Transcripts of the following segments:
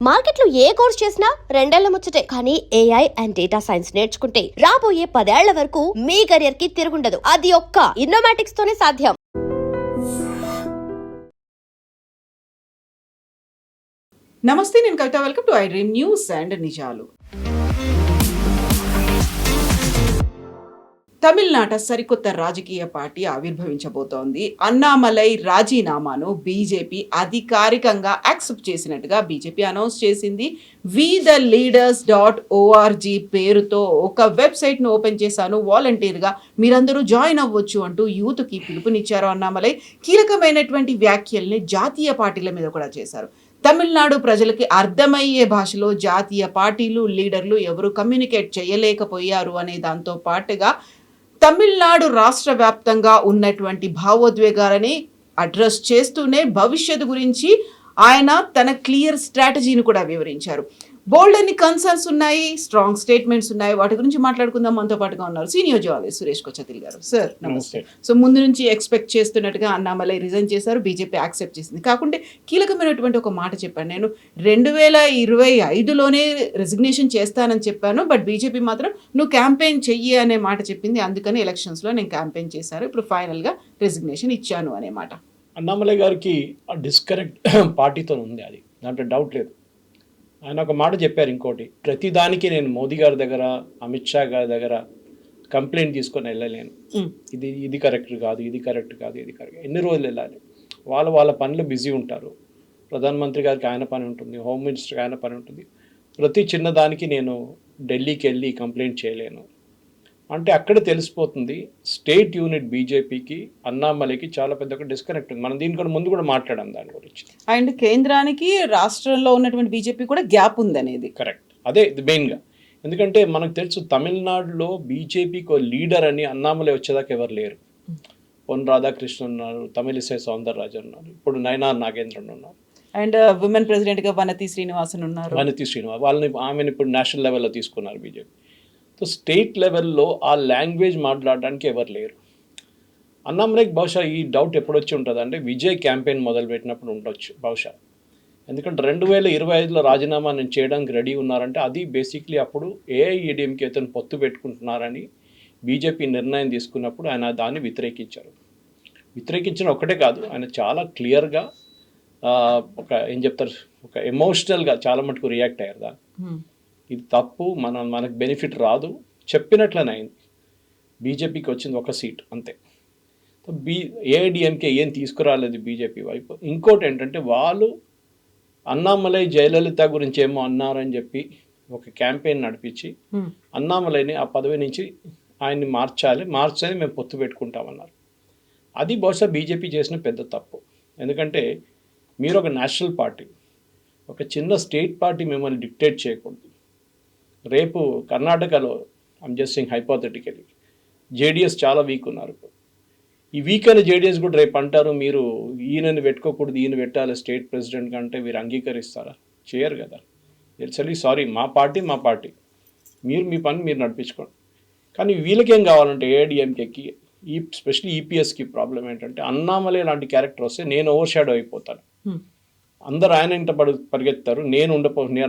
మార్కెట్లో ఏ కోర్స్ చేసినా రెండేళ్ల ముచ్చటే. కానీ ఏఐ అండ్ డేటా సైన్స్ నేర్చుకుంటే రాబోయే 10 ఏళ్ల వరకు మీ కెరియర్ కి తిరుగుండదు. అది ఒక్క ఇన్నోమాటిక్స్ తోనే సాధ్యం. నమస్తే, నేను Kavitha. Welcome to I dream news and నిజాలు. తమిళనాట సరికొత్త రాజకీయ పార్టీ ఆవిర్భవించబోతోంది. అన్నామలై రాజీనామాను బీజేపీ అధికారికంగా యాక్సెప్ట్ చేసినట్టుగా బీజేపీ అనౌన్స్ చేసింది. WeTheLeaders.org పేరుతో ఒక వెబ్సైట్ను ఓపెన్ చేశాను, వాలంటీర్గా మీరందరూ జాయిన్ అవ్వచ్చు అంటూ యూత్కి పిలుపునిచ్చారు అన్నామలై. కీలకమైనటువంటి వ్యాఖ్యల్ని జాతీయ పార్టీల మీద కూడా చేశారు. తమిళనాడు ప్రజలకి అర్థమయ్యే భాషలో జాతీయ పార్టీలు, లీడర్లు ఎవరు కమ్యూనికేట్ చేయలేకపోయారు అనే దాంతో పాటుగా తమిళనాడు రాష్ట్ర వ్యాప్తంగా ఉన్నటువంటి భావోద్వేగాలని అడ్రస్ చేస్తూనే భవిష్యత్తు గురించి ఆయన తన క్లియర్ స్ట్రాటజీని కూడా వివరించారు. బోల్డ్ అని కన్సర్న్స్ ఉన్నాయి, స్ట్రాంగ్ స్టేట్మెంట్స్ ఉన్నాయి. వాటి గురించి మాట్లాడుకుందాం. మనతో పాటుగా ఉన్నారు సీనియర్ జర్నలిస్ట్ సురేష్ కొచ్చతిల్ గారు. సార్ నమస్తే. సో ముందు నుంచి ఎక్స్పెక్ట్ చేస్తున్నట్టుగా అన్నామలై రిజైన్ చేశారు, బీజేపీ యాక్సెప్ట్ చేసింది. కాకుంటే కీలకమైనటువంటి ఒక మాట చెప్పాను, నేను 2025లోనే రెసిగ్నేషన్ చేస్తానని చెప్పాను, బట్ బీజేపీ మాత్రం నువ్వు క్యాంపెయిన్ చెయ్యి అనే మాట చెప్పింది. అందుకని ఎలక్షన్స్లో నేను క్యాంపెయిన్ చేశాను, ఇప్పుడు ఫైనల్గా రెసిగ్నేషన్ ఇచ్చాను అనే మాట. అన్నామలై గారికి ఆ డిస్కనెక్ట్ పార్టీతో ఉంది, అది దాంట్లో డౌట్ లేదు. ఆయన ఒక మాట చెప్పారు, ఇంకోటి, ప్రతిదానికి నేను మోదీ గారి దగ్గర, అమిత్ షా గారి దగ్గర కంప్లైంట్ తీసుకొని వెళ్ళలేను. ఇది కరెక్ట్ కాదు, ఇది కరెక్ట్ కాదు, ఇది కరెక్ట్. ఎన్ని రోజులు వెళ్ళాలి? వాళ్ళ పనులు బిజీ ఉంటారు. ప్రధానమంత్రి గారికి ఆయన పని ఉంటుంది, హోమ్ మినిస్టర్కి ఆయన పని ఉంటుంది. ప్రతి చిన్నదానికి నేను ఢిల్లీకి వెళ్ళి కంప్లైంట్ చేయలేను అంటే అక్కడ తెలిసిపోతుంది స్టేట్ యూనిట్ బీజేపీకి, అన్నామలైకి చాలా పెద్ద డిస్కనెక్ట్ ఉంది. మనం దీనికన్నా ముందు కూడా మాట్లాడాం దాని గురించి. అండ్ కేంద్రానికి రాష్ట్రంలో ఉన్నటువంటి బీజేపీ కూడా గ్యాప్ ఉంది అనేది కరెక్ట్. అదే మెయిన్గా, ఎందుకంటే మనకు తెలుసు తమిళనాడులో బీజేపీకి లీడర్ అని అన్నామలై వచ్చేదాకా ఎవరు లేరు. పొన్ రాధాకృష్ణన్ ఉన్నారు, తమిళిసై సౌందరరాజన్ ఉన్నారు, ఇప్పుడు నయనార్ నాగేంద్రన్ ఉన్నారు, అండ్ విమెన్ ప్రెసిడెంట్గా వనతి శ్రీనివాసన్ ఉన్నారు. ఆమెను ఇప్పుడు నేషనల్ లెవెల్లో తీసుకున్నారు బీజేపీ. సో స్టేట్ లెవెల్లో ఆ లాంగ్వేజ్ మాట్లాడడానికి ఎవరు లేరు. అన్నామలైకి బహుశా ఈ డౌట్ ఎప్పుడు వచ్చి ఉంటుంది అంటే విజయ్ క్యాంపెయిన్ మొదలుపెట్టినప్పుడు ఉండొచ్చు బహుశా. ఎందుకంటే 2025లో రాజీనామా నేను చేయడానికి రెడీ ఉన్నారంటే అది బేసిక్లీ అప్పుడు ఏఐఏడీఎంకే అతను పొత్తు పెట్టుకుంటున్నారని బీజేపీ నిర్ణయం తీసుకున్నప్పుడు ఆయన దాన్ని వ్యతిరేకించారు. వ్యతిరేకించిన ఒకటే కాదు, ఆయన చాలా క్లియర్గా ఒక ఏం చెప్తారు, ఒక ఎమోషనల్గా చాలా మటుకు రియాక్ట్ అయ్యారు. దాన్ని ఇది తప్పు, మనకు బెనిఫిట్ రాదు చెప్పినట్లనే అయింది. బీజేపీకి వచ్చింది ఒక సీట్ అంతే. ఏఐడిఎంకే ఏం తీసుకురాలేదు బీజేపీ వైపు. ఇంకోటి ఏంటంటే వాళ్ళు అన్నామలై జయలలిత గురించి ఏమో అన్నారని చెప్పి ఒక క్యాంపెయిన్ నడిపించి అన్నామలైని ఆ పదవి నుంచి ఆయన్ని మార్చాలి మేము పొత్తు పెట్టుకుంటామన్నారు. అది బహుశా బీజేపీ చేసిన పెద్ద తప్పు. ఎందుకంటే మీరు ఒక నేషనల్ పార్టీ, ఒక చిన్న స్టేట్ పార్టీ మిమ్మల్ని డిక్టేట్ చేయకూడదు. రేపు కర్ణాటకలో I'm just saying hypothetically JDS చాలా వీక్ ఉన్నారు. ఈ వీక్ అయిన జేడిఎస్ కూడా రేపు అంటారు మీరు ఈయనని పెట్టుకోకూడదు, ఈయన పెట్టాలి స్టేట్ ప్రెసిడెంట్ కంటే వీరు అంగీకరిస్తారా? చేయరు కదా. తెలుసలి సారీ, మా పార్టీ మీరు మీ పని మీరు నడిపించుకోండి. కానీ వీళ్ళకేం కావాలంటే ఏఐడిఎంకేకి స్పెషల్లీ ఈపీఎస్కి ప్రాబ్లం ఏంటంటే అన్నామలై లాంటి క్యారెక్టర్ వస్తే నేను ఓవర్ షాడో అయిపోతాను. అందరు ఆయన ఇంట పరిగెత్తారు,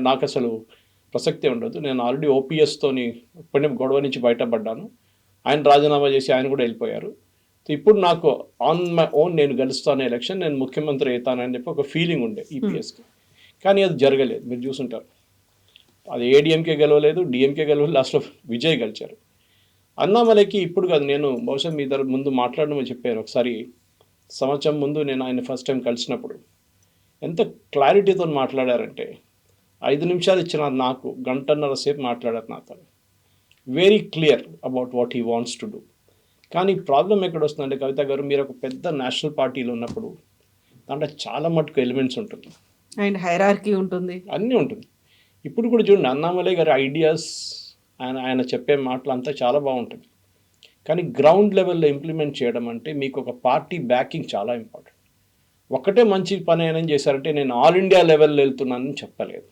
నాకు అసలు ప్రసక్తే ఉండదు. నేను ఆల్రెడీ ఓపీఎస్తోని ఇప్పటి గొడవ నుంచి బయటపడ్డాను. ఆయన రాజీనామా చేసి ఆయన కూడా వెళ్ళిపోయారు. ఇప్పుడు నాకు ఆన్ మై ఓన్ నేను గెలుస్తాను ఎలక్షన్, నేను ముఖ్యమంత్రి అవుతానని చెప్పి ఒక ఫీలింగ్ ఉండే ఈపీఎస్కి. కానీ అది జరగలేదు, మీరు చూసుంటారు. అది ఏడీఎంకే గెలవలేదు, డిఎంకే గెలవలేదు, లాస్ట్లో విజయ్ గెలిచారు. అన్నామలైకి ఇప్పుడు కాదు, నేను బహుశా మీ దగ్గర ముందు మాట్లాడమని చెప్పాను ఒకసారి, సంవత్సరం ముందు నేను ఆయన ఫస్ట్ టైం కలిసినప్పుడు ఎంత క్లారిటీతో మాట్లాడారంటే 5 నిమిషాలు ఇచ్చిన నాకు గంటన్నర సేపు మాట్లాడారు నాతో. Very clear about what he wants to do. కానీ ప్రాబ్లం ఎక్కడ వస్తుందంటే కవిత గారు, మీరు ఒక పెద్ద నేషనల్ పార్టీలో ఉన్నప్పుడు దాంట్లో చాలా మటుకు ఎలిమెంట్స్ ఉంటుంది అండ్ హైరార్కీ ఉంటుంది, అన్నీ ఉంటుంది. ఇప్పుడు కూడా చూడండి, అన్నామలై గారి ఐడియాస్, ఆయన చెప్పే మాటలు అంతా చాలా బాగుంటుంది. కానీ గ్రౌండ్ లెవెల్లో ఇంప్లిమెంట్ చేయడం అంటే మీకు ఒక పార్టీ బ్యాకింగ్ చాలా ఇంపార్టెంట్. ఒక్కటే మంచి పని ఏం చేశారంటే నేను ఆల్ ఇండియా లెవెల్లో వెళ్తున్నానని చెప్పలేదు.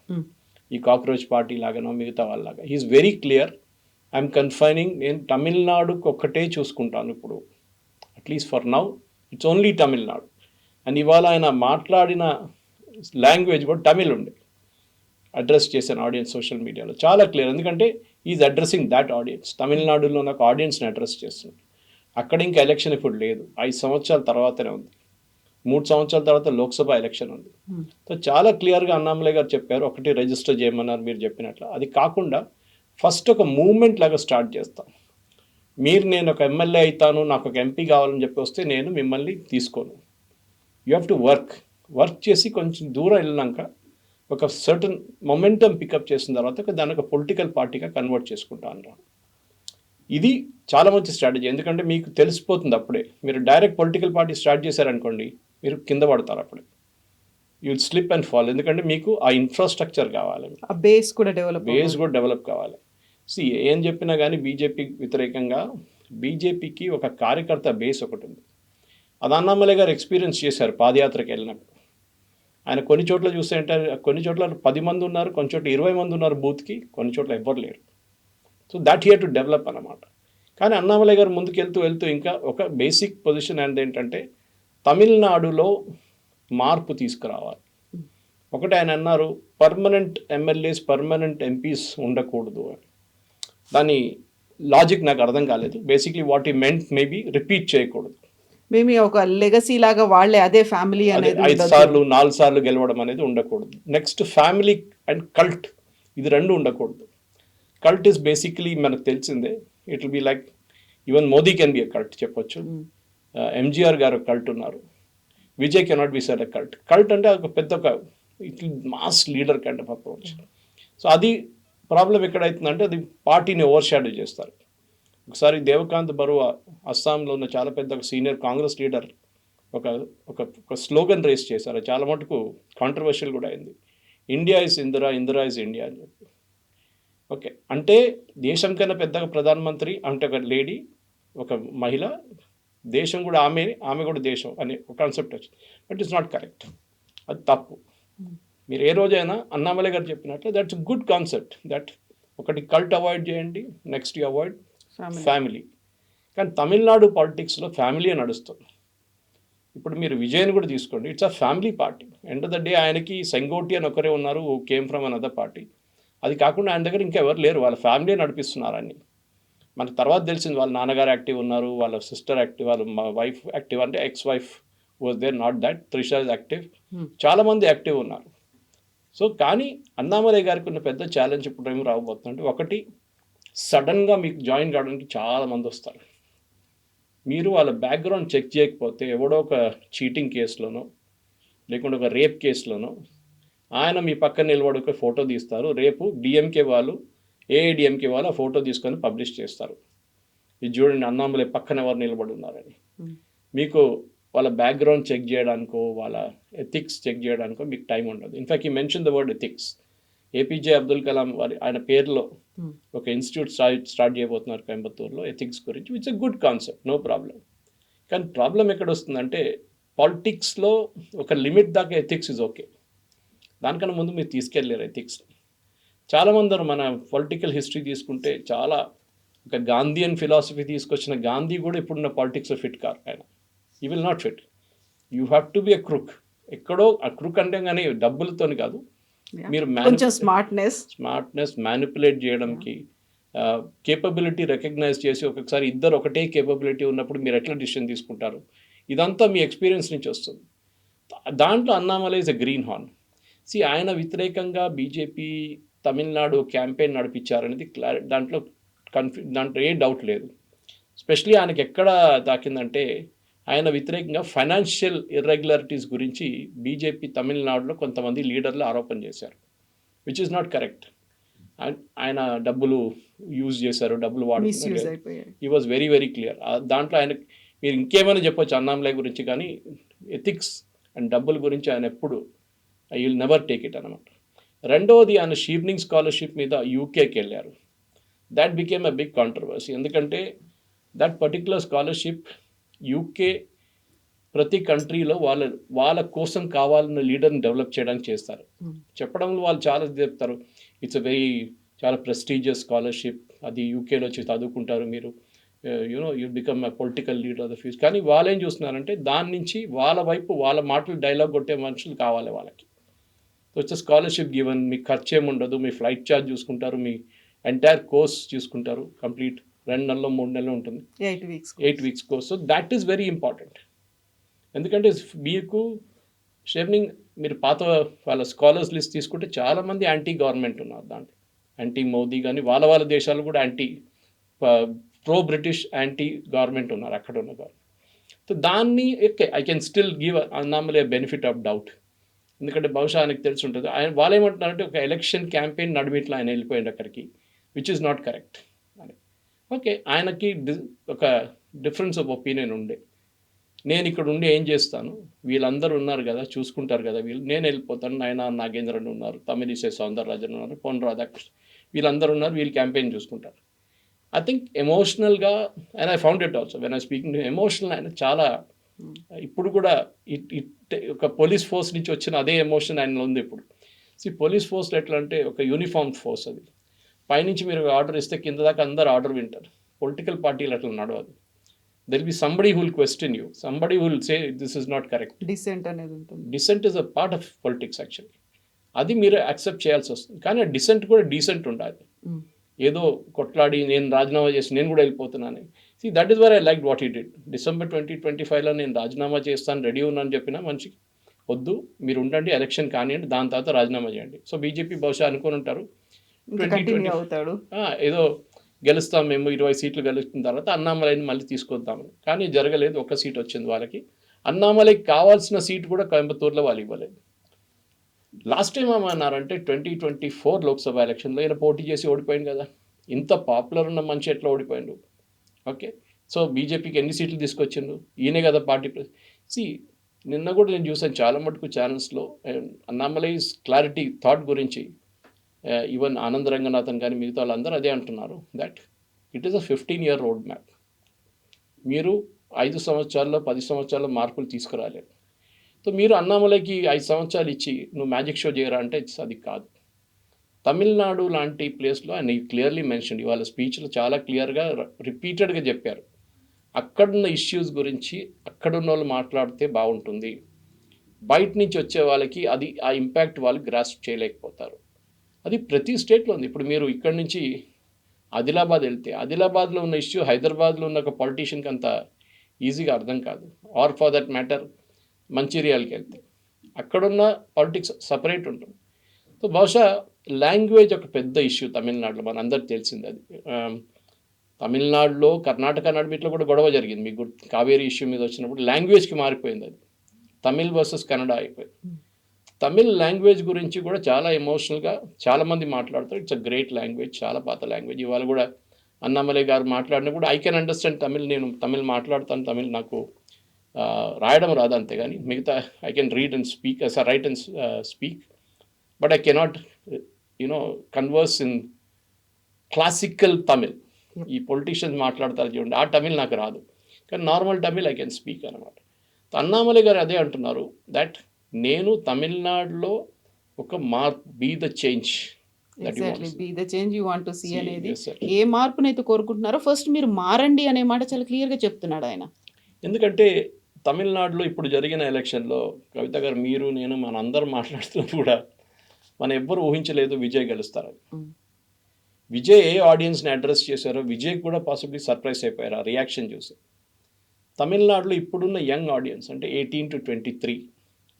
ఈ కాక్రోచ్ పార్టీ లాగానో మిగతా వాళ్ళలాగా. He is very clear, I'm confining, నేను తమిళనాడుకు ఒక్కటే చూసుకుంటాను ఇప్పుడు, at least for now it's only Tamil Nadu. And ఇవాళ ఆయన మాట్లాడిన లాంగ్వేజ్ కూడా తమిళ్ ఉండే. అడ్రస్ చేశాను ఆడియన్స్ సోషల్ మీడియాలో చాలా క్లియర్. ఎందుకంటే ఈజ్ అడ్రస్సింగ్ దాట్ ఆడియన్స్. తమిళనాడులో నాకు ఆడియన్స్ని అడ్రస్ చేస్తున్నాడు. అక్కడ ఇంకా ఎలక్షన్ ఇప్పుడు లేదు, 5 సంవత్సరాల తర్వాతనే ఉంది. 3 సంవత్సరాల తర్వాత లోక్సభ ఎలక్షన్ ఉంది. సో చాలా క్లియర్గా అన్నామలై గారు చెప్పారు, ఒకటి రిజిస్టర్ చేయమన్నారు మీరు చెప్పినట్లు. అది కాకుండా ఫస్ట్ ఒక మూవ్మెంట్ లాగా స్టార్ట్ చేస్తాం. నేను ఒక ఎమ్మెల్యే అవుతాను, నాకు ఒక ఎంపీ కావాలని చెప్పి వస్తే నేను మిమ్మల్ని తీసుకోను. యూ హ్యావ్ టు వర్క్ చేసి కొంచెం దూరం వెళ్ళినాక ఒక సర్టన్ మొమెంటం పికప్ చేసిన తర్వాత దాన్ని ఒక పొలిటికల్ పార్టీగా కన్వర్ట్ చేసుకుంటా అన్నారు. ఇది చాలా మంచి స్ట్రాటజీ. ఎందుకంటే మీకు తెలిసిపోతుంది అప్పుడే. మీరు డైరెక్ట్ పొలిటికల్ పార్టీ స్టార్ట్ చేశారనుకోండి, మీరు కింద పడతారు అప్పుడే. You slip and fall. ఎందుకంటే మీకు ఆ ఇన్ఫ్రాస్ట్రక్చర్ కావాలి, ఆ బేస్ కూడా డెవలప్ కావాలి. ఏం చెప్పినా కానీ బీజేపీ వ్యతిరేకంగా బీజేపీకి ఒక కార్యకర్త బేస్ ఒకటి ఉంది. అది అన్నామలై గారు ఎక్స్పీరియన్స్ చేశారు పాదయాత్రకి వెళ్ళినప్పుడు. ఆయన కొన్ని చోట్ల చూస్తే అంటే కొన్ని చోట్ల 10 మంది ఉన్నారు, కొన్ని చోట్ల 20 మంది ఉన్నారు బూత్కి, కొన్ని చోట్ల ఎవ్వరు లేరు. So that here to develop అన్నమాట. కానీ అన్నామలై గారు వెళ్తూ ఇంకా ఒక బేసిక్ పొజిషన్ అనేది ఏంటంటే తమిళనాడులో మార్పు తీసుకురావాలి. ఒకటి ఆయన అన్నారు, పర్మనెంట్ ఎమ్మెల్యేస్ పర్మనెంట్ ఎంపీస్ ఉండకూడదు అని. దాని లాజిక్ నాకు అర్థం కాలేదు. బేసిక్లీ వాట్ ఈ మెంట్ మేబీ రిపీట్ చేయకూడదు. మేబీ ఒక లెగసీ లాగా వాళ్ళే అదే ఫ్యామిలీ అనేది 5 సార్లు 4 సార్లు గెలవడం అనేది ఉండకూడదు. నెక్స్ట్ ఫ్యామిలీ అండ్ కల్ట్, ఇది 2 ఉండకూడదు. కల్ట్ ఈస్ బేసిక్లీ మనకు తెలిసిందే. It will be like even Modi can be a cult చెప్పొచ్చు. ఎంజీఆర్ గారు కల్ట్ ఉన్నారు. Vijay cannot be said a cult అంటే ఒక పెద్ద ఒక it mass leader kind of approach. So అది ప్రాబ్లం ఎక్కడైతుందంటే అది పార్టీని ఓవర్ షాడో చేస్తారు. ఒకసారి దేవకాంత్ బరువా అస్సాంలో ఉన్న చాలా పెద్ద ఒక సీనియర్ కాంగ్రెస్ లీడర్ ఒక స్లోగన్ రేస్ చేశారు. చాలా మటుకు కాంట్రవర్షియల్ కూడా అయింది. India is Indira, Indira is India అని చెప్పి. ఓకే, అంటే దేశం కన్నా పెద్దగా ప్రధానమంత్రి అంటే ఒక లేడీ, ఒక మహిళ, దేశం కూడా ఆమె కూడా దేశం అనే ఒక కాన్సెప్ట్ వచ్చింది. బట్ ఇట్స్ నాట్ కరెక్ట్, అది తప్పు. మీరు ఏ రోజైనా అన్నామలై గారు చెప్పినట్లు దట్స్ గుడ్ కాన్సెప్ట్. దట్ ఒకటి కల్ట్ అవాయిడ్ చేయండి, నెక్స్ట్ యూ అవాయిడ్ ఫ్యామిలీ. కానీ తమిళనాడు పాలిటిక్స్లో ఫ్యామిలీ నడుస్తుంది. ఇప్పుడు మీరు విజయ్ని కూడా తీసుకోండి, it's a family party. End of the day ఆయనకి సెంగోటి అని ఒకరే ఉన్నారు, కేమ్ ఫ్రమ్ అనదర్ పార్టీ. అది కాకుండా ఆయన దగ్గర ఇంకా ఎవరు లేరు, వాళ్ళ ఫ్యామిలీ నడిపిస్తున్నారు అన్ని. మనకు తర్వాత తెలిసింది వాళ్ళ నాన్నగారు యాక్టివ్ ఉన్నారు, వాళ్ళ సిస్టర్ యాక్టివ్, వాళ్ళ వైఫ్ యాక్టివ్, అంటే ex wife was there, not that Trisha is active. చాలామంది యాక్టివ్ ఉన్నారు. సో కానీ అన్నామలై గారికి ఉన్న పెద్ద ఛాలెంజ్ ఇప్పుడు ఏమి రాబోతుందంటే, ఒకటి సడన్గా మీకు జాయిన్ కావడానికి చాలామంది వస్తారు. మీరు వాళ్ళ బ్యాక్గ్రౌండ్ చెక్ చేయకపోతే ఎవడో ఒక చీటింగ్ కేసులోనో లేకుంటే ఒక రేప్ కేసులోనో ఆయన మీ పక్కన నిలబడి ఒక ఫోటో తీస్తారు. రేపు డిఎంకే వాళ్ళు, ఏఐడిఎంకే వాళ్ళు ఆ ఫోటో తీసుకొని పబ్లిష్ చేస్తారు. ఇది చూడండి అన్నామలై పక్కన ఎవరు నిలబడి ఉన్నారని. మీకు వాళ్ళ బ్యాక్గ్రౌండ్ చెక్ చేయడానికో వాళ్ళ ఎథిక్స్ చెక్ చేయడానికో మీకు టైం ఉండదు. In fact he mention the word ethics. APJ Abdul Kalam వారి ఆయన పేరులో ఒక ఇన్స్టిట్యూట్ స్టార్ట్ చేయబోతున్నారు కోయంబత్తూరులో ఎథిక్స్ గురించి. It's a good concept, no problem. కానీ ప్రాబ్లం ఎక్కడ వస్తుందంటే పాలిటిక్స్లో ఒక లిమిట్ దాకా ఎథిక్స్ ఇస్ ఓకే, దానికన్నా ముందు మీరు తీసుకెళ్ళారు ఎథిక్స్ని. చాలామంది మన పొలిటికల్ హిస్టరీ తీసుకుంటే చాలా ఒక గాంధీయన్ ఫిలాసఫీ తీసుకొచ్చిన గాంధీ కూడా ఇప్పుడున్న పాలిటిక్స్లో ఫిట్ కారు ఆయన. You will not fit. You have to be ఎ క్రుక్. ఎక్కడో ఆ క్రుక్ అంటే కానీ డబ్బులతోని కాదు, మీరు స్మార్ట్నెస్ మ్యానిపులేట్ చేయడానికి కేపబిలిటీ రికగ్నైజ్ చేసి ఒక్కొక్కసారి ఇద్దరు ఒకటే కేపబిలిటీ ఉన్నప్పుడు మీరు ఎట్లా డిసిషన్ తీసుకుంటారు, ఇదంతా మీ ఎక్స్పీరియన్స్ నుంచి వస్తుంది. దాంట్లో Annamalai is a green horn. ఆయన వ్యతిరేకంగా బీజేపీ తమిళనాడు క్యాంపెయిన్ నడిపించారనేది దాంట్లో ఏ డౌట్ లేదు. ఎస్పెషలీ ఆయనకి ఎక్కడ తాకిందంటే ఆయన వ్యతిరేకంగా ఫైనాన్షియల్ ఇర్రెగ్యులారిటీస్ గురించి బీజేపీ తమిళనాడులో కొంతమంది లీడర్లు ఆరోపణ చేశారు, విచ్ ఇస్ నాట్ కరెక్ట్. ఆయన డబ్బులు యూజ్ చేశారు, డబ్బులు వాడుతున్నారు. He was very very clear. దాంట్లో ఆయన మీరు ఇంకేమైనా చెప్పొచ్చు అన్నామలై గురించి, కానీ ఎథిక్స్ అండ్ డబ్బుల గురించి ఆయన ఎప్పుడు I will never take it అనమాట. రెండవది ఆయన షీవ్నింగ్ స్కాలర్షిప్ మీద యూకేకి వెళ్ళారు. That became a big controversy. ఎందుకంటే దట్ పర్టికులర్ స్కాలర్షిప్ యూకే ప్రతి కంట్రీలో వాళ్ళ కోసం కావాలన్న లీడర్ని డెవలప్ చేయడానికి చేస్తారు. చెప్పడంలో వాళ్ళు చాలా చెప్తారు, ఇట్స్ ఎ వెరీ చాలా ప్రెస్టీజియస్ స్కాలర్షిప్, అది యూకేలో వచ్చి చదువుకుంటారు మీరు, you become a political leader of the future. కానీ వాళ్ళు ఏం చూస్తున్నారంటే దాని నుంచి వాళ్ళ వైపు వాళ్ళ మాటలు డైలాగ్ కొట్టే మనుషులు కావాలి వాళ్ళకి. వచ్చే స్కాలర్షిప్ గివెన్, మీకు ఖర్చు ఏమి ఉండదు, మీ ఫ్లైట్ ఛార్జ్ చూసుకుంటారు, మీ ఎంటైర్ కోర్స్ చూసుకుంటారు, కంప్లీట్ 2 నెలలు 3 నెలలు ఉంటుంది, 8 weeks course. So that is very important. ఎందుకంటే మీకు షెర్నింగ్, మీరు పాత వాళ్ళ స్కాలర్స్ లిస్ట్ తీసుకుంటే చాలామంది యాంటీ గవర్నమెంట్ ఉన్నారు దాంట్లో, యాంటీ మోదీ కానీ వాళ్ళ దేశాలు కూడా anti pro British anti government ఉన్నారు అక్కడ ఉన్న గవర్నమెంట్. సో దాన్ని I can still give Annamalai benefit of doubt, ఎందుకంటే బహుశా ఆయనకు తెలిసి ఉంటుంది. వాళ్ళు ఏమంటున్నారంటే ఒక ఎలక్షన్ క్యాంపెయిన్ నడిమిట్లో ఆయన వెళ్ళిపోయింది అక్కడికి, విచ్ ఇస్ నాట్ కరెక్ట్ అని. ఓకే, ఆయనకి ఒక డిఫరెన్స్ ఆఫ్ ఒపీనియన్ ఉండే, నేను ఇక్కడ ఉండి ఏం చేస్తాను, వీళ్ళందరూ ఉన్నారు కదా చూసుకుంటారు కదా వీళ్ళు, నేను వెళ్ళిపోతాను, నాగేంద్రన్ ఉన్నారు, తమిళిసై సౌందరరాజన్ ఉన్నారు, పొన్ రాధాకృష్ణ, వీళ్ళందరూ ఉన్నారు, వీళ్ళు క్యాంపెయిన్ చూసుకుంటారు. ఐ థింక్ ఎమోషనల్గా, and I found it also when I speaking, emotional ఆయన చాలా ఇప్పుడు కూడా ఒక పోలీస్ ఫోర్స్ నుంచి వచ్చిన అదే ఎమోషన్ ఆయనలో ఉంది ఇప్పుడు. పోలీస్ ఫోర్స్లో ఎట్లా అంటే ఒక యూనిఫామ్ ఫోర్స్, అది పైనుంచి మీరు ఆర్డర్ ఇస్తే కింద దాకా అందరు ఆర్డర్ వింటారు. పొలిటికల్ పార్టీలు అట్లా నడవదు. There will be somebody who will question you, somebody who will say this is not correct. Dissent అనేది ఉంటుంది. Dissent is a part of politics actually. అది మీరు యాక్సెప్ట్ చేయాల్సి వస్తుంది. కానీ ఆ డిసెంట్ కూడా డీసెంట్ ఉండాలి. ఏదో కొట్లాడి నేను రాజీనామా చేసి నేను కూడా వెళ్ళిపోతున్నాను. That is were I like what he did. December 2025లో నేను రాజీనామా చేస్తాను, రెడీ ఉన్నాను చెప్పిన మనిషికి, వద్దు మీరు ఉండండి, ఎలక్షన్ కానివ్వండి, దాని తర్వాత రాజీనామా చేయండి. సో బీజేపీ బహుశా అనుకుని ఉంటారు 2020 ఏదో గెలుస్తాం మేము, 20 సీట్లు గెలుస్తున్న తర్వాత అన్నామలైని మళ్ళీ తీసుకొద్దామని. కానీ జరగలేదు, 1 సీట్ వచ్చింది వాళ్ళకి. అన్నామలైకి కావాల్సిన సీట్ కూడా కోయంబత్తూరులో వాళ్ళు ఇవ్వలేదు. లాస్ట్ టైం ఏమన్నారంటే 2024 లోక్సభ ఎలక్షన్లో ఈయన పోటీ చేసి ఓడిపోయింది కదా, ఇంత పాపులర్ ఉన్న మనిషి ఎట్లా ఓడిపోయిండు? ఓకే, సో బీజేపీకి ఎన్ని సీట్లు తీసుకొచ్చిండు? ఈయనే కదా పార్టీ. నిన్న కూడా నేను చూసాను చాలా మటుకు ఛానల్స్లో అన్నామలైస్ క్లారిటీ థాట్ గురించి, ఈవెన్ ఆనంద్ రంగనాథన్ కానీ మిగతా వాళ్ళందరూ అదే అంటున్నారు, that it is a 15-year road map. మీరు 5 సంవత్సరాల్లో 10 సంవత్సరాల్లో మార్పులు తీసుకురాలేరు. సో మీరు అన్నామలైకి 5 సంవత్సరాలు ఇచ్చి నువ్వు మ్యాజిక్ షో చేయరా అంటే అది కాదు. తమిళనాడు లాంటి ప్లేస్లో ఆయన క్లియర్లీ మెన్షన్, ఇవాళ స్పీచ్లో చాలా క్లియర్గా రిపీటెడ్గా చెప్పారు, అక్కడున్న ఇష్యూస్ గురించి అక్కడున్న వాళ్ళు మాట్లాడితే బాగుంటుంది, బయట నుంచి వచ్చే వాళ్ళకి అది ఆ ఇంపాక్ట్ వాళ్ళు గ్రాస్ప్ చేయలేకపోతారు. అది ప్రతి స్టేట్లో ఉంది. ఇప్పుడు మీరు ఇక్కడి నుంచి ఆదిలాబాద్ వెళ్తే ఆదిలాబాద్లో ఉన్న ఇష్యూ హైదరాబాద్లో ఉన్న ఒక పొలిటీషియన్కి అంత ఈజీగా అర్థం కాదు. ఆర్ ఫర్ దట్ మ్యాటర్ మంచిర్యాలకి వెళ్తే అక్కడున్న పాలిటిక్స్ సపరేట్ ఉంటుంది. సో బహుశా లాంగ్వేజ్ ఒక పెద్ద ఇష్యూ తమిళనాడులో, మన అందరికి తెలిసింది అది. తమిళనాడులో కర్ణాటక నడిమిట్లో కూడా గొడవ జరిగింది, మీకు కావేరీ ఇష్యూ మీద వచ్చినప్పుడు లాంగ్వేజ్కి మారిపోయింది అది, తమిళ్ వర్సెస్ కన్నడ అయిపోయింది. తమిళ్ లాంగ్వేజ్ గురించి కూడా చాలా ఎమోషనల్గా చాలామంది మాట్లాడతారు. ఇట్స్ అ గ్రేట్ లాంగ్వేజ్, చాలా పాత లాంగ్వేజ్. ఇవాళ కూడా అన్నామలై గారు మాట్లాడినా కూడా ఐ కెన్ అండర్స్టాండ్ తమిళ్, నేను తమిళ్ మాట్లాడతాను, తమిళ్ నాకు రాయడం రాదు అంతే, కానీ మిగతా I can read and speak right and speak, but I cannot converse in classical Tamil. ఈ పొలిటీషియన్స్ మాట్లాడతారు చూడండి, ఆ తమిళ్ నాకు రాదు, కానీ normal Tamil I can speak అనమాట. అన్నామలై గారు అదే అంటున్నారు, దట్ నేను తమిళనాడులో ఒక మార్పు, be the change. Be the change you want to see అనేది, ఏ మార్పునైతే కోరుకుంటున్నారో ఫస్ట్ మీరు మారండి అనే మాట చాలా క్లియర్గా చెప్తున్నాడు ఆయన. ఎందుకంటే తమిళనాడులో ఇప్పుడు జరిగిన ఎలక్షన్లో కవిత గారు, మీరు, నేను, మన అందరం మాట్లాడుతున్నప్పుడు కూడా మనం ఎవ్వరు ఊహించలేదు విజయ్ గెలుస్తారని. విజయ్ ఏ ఆడియన్స్ని అడ్రస్ చేశారో విజయ్ కూడా పాసిబ్లీ సర్ప్రైజ్ అయిపోయారు ఆ రియాక్షన్ చూసి. తమిళనాడులో ఇప్పుడున్న యంగ్ ఆడియన్స్ అంటే 18 to 23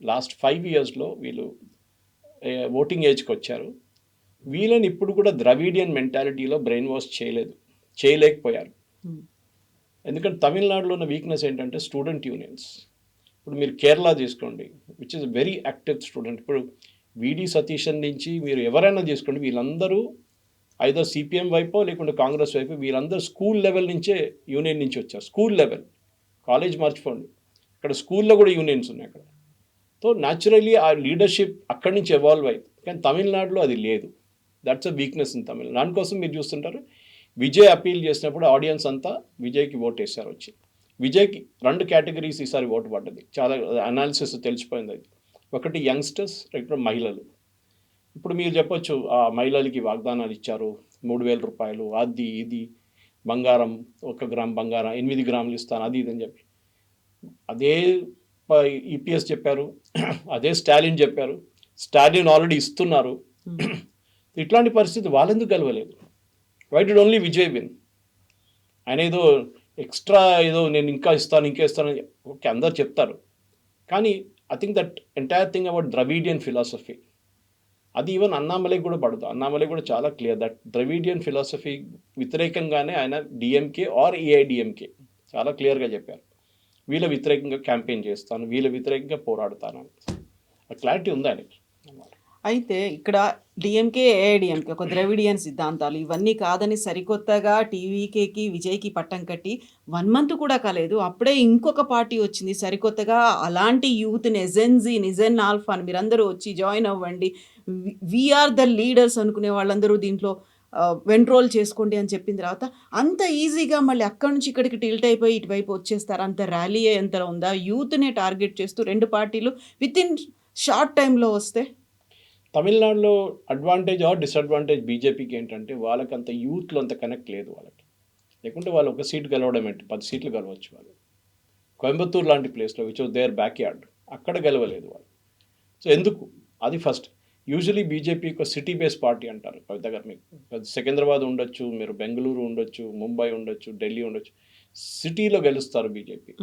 లాస్ట్ 5 yearsలో వీళ్ళు ఓటింగ్ ఏజ్కి వచ్చారు. వీళ్ళని ఇప్పుడు కూడా ద్రవిడియన్ మెంటాలిటీలో బ్రెయిన్ వాష్ చేయలేకపోయారు. ఎందుకంటే తమిళనాడులో ఉన్న వీక్నెస్ ఏంటంటే స్టూడెంట్ యూనియన్స్. ఇప్పుడు మీరు కేరళ తీసుకోండి, which is very active student. ఇప్పుడు విడి సతీశన్ నుంచి మీరు ఎవరైనా తీసుకోండి, వీళ్ళందరూ ఐదర్ సిపిఎం వైపో లేకుంటే కాంగ్రెస్ వైపు, వీళ్ళందరూ స్కూల్ లెవెల్ నుంచే యూనియన్ నుంచి వచ్చారు. స్కూల్ లెవెల్, కాలేజ్ మర్చిపోండి, ఇక్కడ స్కూల్లో కూడా యూనియన్స్ ఉన్నాయి అక్కడ. సో న్యాచురల్లీ ఆ లీడర్షిప్ అక్కడి నుంచి ఎవాల్వ్ అయింది. కానీ తమిళనాడులో అది లేదు. దట్స్ అ వీక్నెస్ ఇన్ తమిళ. దానికోసం మీరు చూస్తుంటారు విజయ్ అపీల్ చేసినప్పుడు ఆడియన్స్ అంతా విజయ్కి ఓట్ వేశారు. వచ్చి విజయ్కి 2 కేటగిరీస్ ఈసారి ఓటు పడ్డది. చాలా అనాలిసిస్ తెలిసిపోయింది అది. ఒకటి యంగ్స్టర్స్, రెండు మహిళలు. ఇప్పుడు మీరు చెప్పొచ్చు ఆ మహిళలకి వాగ్దానాలు ఇచ్చారు, 3,000 రూపాయలు, అది ఇది, బంగారం 1 గ్రామ్ బంగారం 8 గ్రాములు ఇస్తాను, అది ఇది అని చెప్పి అదే ఈపీఎస్ చెప్పారు, అదే స్టాలిన్ చెప్పారు. స్టాలిన్ ఆల్రెడీ ఇస్తున్నారు. ఇట్లాంటి పరిస్థితి వాళ్ళెందుకు గెలవలేదు? Why did only Vijay win? ఆయన ఏదో ఎక్స్ట్రా ఏదో నేను ఇంకా ఇస్తాను ఓకే అందరు చెప్తారు, కానీ I think that entire thing about Dravidian philosophy అది ఈవెన్ అన్నామలైకి కూడా పడదు. అన్నామలై కూడా చాలా క్లియర్ దట్ ద్రవిడియన్ ఫిలాసఫీ వ్యతిరేకంగానే ఆయన డిఎంకే ఆర్ ఏఐడిఎంకే చాలా క్లియర్గా చెప్పారు, వీళ్ళ వ్యతిరేకంగా క్యాంపెయిన్ చేస్తాను, వీళ్ళ వ్యతిరేకంగా పోరాడుతాను. ఆ క్లారిటీ ఉంది ఆయనకి. అయితే ఇక్కడ డిఎంకే ఏఐడిఎంకే ఒక ద్రవిడియన్ సిద్ధాంతాలు ఇవన్నీ కాదని సరికొత్తగా టీవీకేకి విజయ్కి పట్టం కట్టి 1 month కూడా కాలేదు, అప్పుడే ఇంకొక పార్టీ వచ్చింది సరికొత్తగా. అలాంటి యూత్ నిజెన్జీ నిజెన్ ఆల్ఫా అని మీరందరూ వచ్చి జాయిన్ అవ్వండి, వీఆర్ ద లీడర్స్ అనుకునే వాళ్ళందరూ దీంట్లో వెంట్రోల్ చేసుకోండి అని చెప్పిన తర్వాత అంత ఈజీగా మళ్ళీ అక్కడి నుంచి ఇక్కడికి టిల్ట్ అయిపోయి ఇటువైపు వచ్చేస్తారు? అంత ర్యాలీ ఎంత ఉందా? యూత్నే టార్గెట్ చేస్తూ 2 పార్టీలు విత్ ఇన్ షార్ట్ టైంలో వస్తే? తమిళనాడులో అడ్వాంటేజ్ ఆర్ డిసడ్వాంటేజ్ బీజేపీకి ఏంటంటే వాళ్ళకి అంత యూత్లో అంత కనెక్ట్ లేదు వాళ్ళకి. లేకుంటే వాళ్ళు ఒక సీట్ గెలవడం ఏంటి, 10 సీట్లు గెలవచ్చు వాళ్ళు. కోయంబత్తూరు లాంటి ప్లేస్లో which was their backyard, అక్కడ గెలవలేదు వాళ్ళు. సో ఎందుకు? అది ఫస్ట్. యూజువలీ బీజేపీ ఒక సిటీ బేస్ పార్టీ అంటారు. దగ్గర మీకు సికింద్రాబాద్ ఉండొచ్చు, మీరు బెంగళూరు ఉండొచ్చు, ముంబై ఉండొచ్చు, ఢిల్లీ ఉండొచ్చు, సిటీలో గెలుస్తారు బీజేపీ.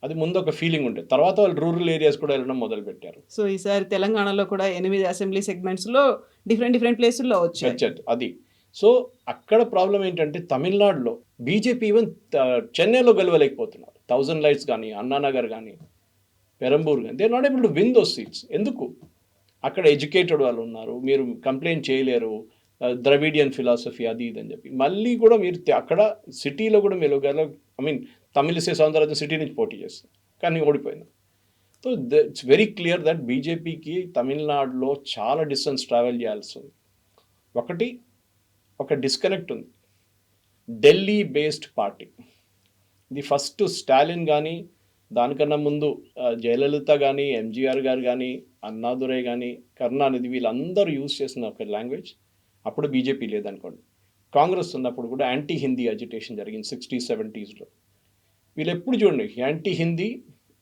అది ముందు ఒక ఫీలింగ్ ఉండే, తర్వాత వాళ్ళు రూరల్ ఏరియాస్ కూడా వెళ్ళడం మొదలుపెట్టారు. సో ఈసారి తెలంగాణలో కూడా 8 అసెంబ్లీ సెగ్మెంట్స్లో డిఫరెంట్ ప్లేసుల్లో వచ్చాయి అది. సో అక్కడ ప్రాబ్లం ఏంటంటే తమిళనాడులో బీజేపీ ఈవెన్ చెన్నైలో గెలవలేకపోతున్నారు. 1000 లైట్స్ కానీ, అన్నానగర్ కానీ, పెరంబూర్ కానీ, they not able to win those seats. ఎందుకు? అక్కడ ఎడ్యుకేటెడ్ వాళ్ళు ఉన్నారు, మీరు కంప్లైంట్ చేయలేరు, ద్రవిడియన్ ఫిలాసఫీ అది ఇది అని చెప్పి. మళ్ళీ కూడా మీరు అక్కడ సిటీలో కూడా మీరు తమిళిసై సౌందర్య సిటీ నుంచి పోటీ చేస్తారు, కానీ ఓడిపోయింది. So it's very clear that బీజేపీకి తమిళనాడులో చాలా డిస్టెన్స్ ట్రావెల్ చేయాల్సి ఉంది. ఒక డిస్కనెక్ట్ ఉంది. ఢిల్లీ బేస్డ్ పార్టీ ఇది ఫస్ట్ స్టాలిన్ కానీ, దానికన్నా ముందు జయలలిత కానీ, ఎంజీఆర్ గారు కానీ, అన్నాదురై కానీ, కరుణానిధి వీళ్ళందరూ యూజ్ చేసిన ఒక లాంగ్వేజ్. అప్పుడు బీజేపీ లేదనుకోండి. కాంగ్రెస్ ఉన్నప్పుడు కూడా యాంటీ హిందీ అజిటేషన్ జరిగింది 60s, 70s. వీళ్ళు ఎప్పుడు చూడండి anti Hindi,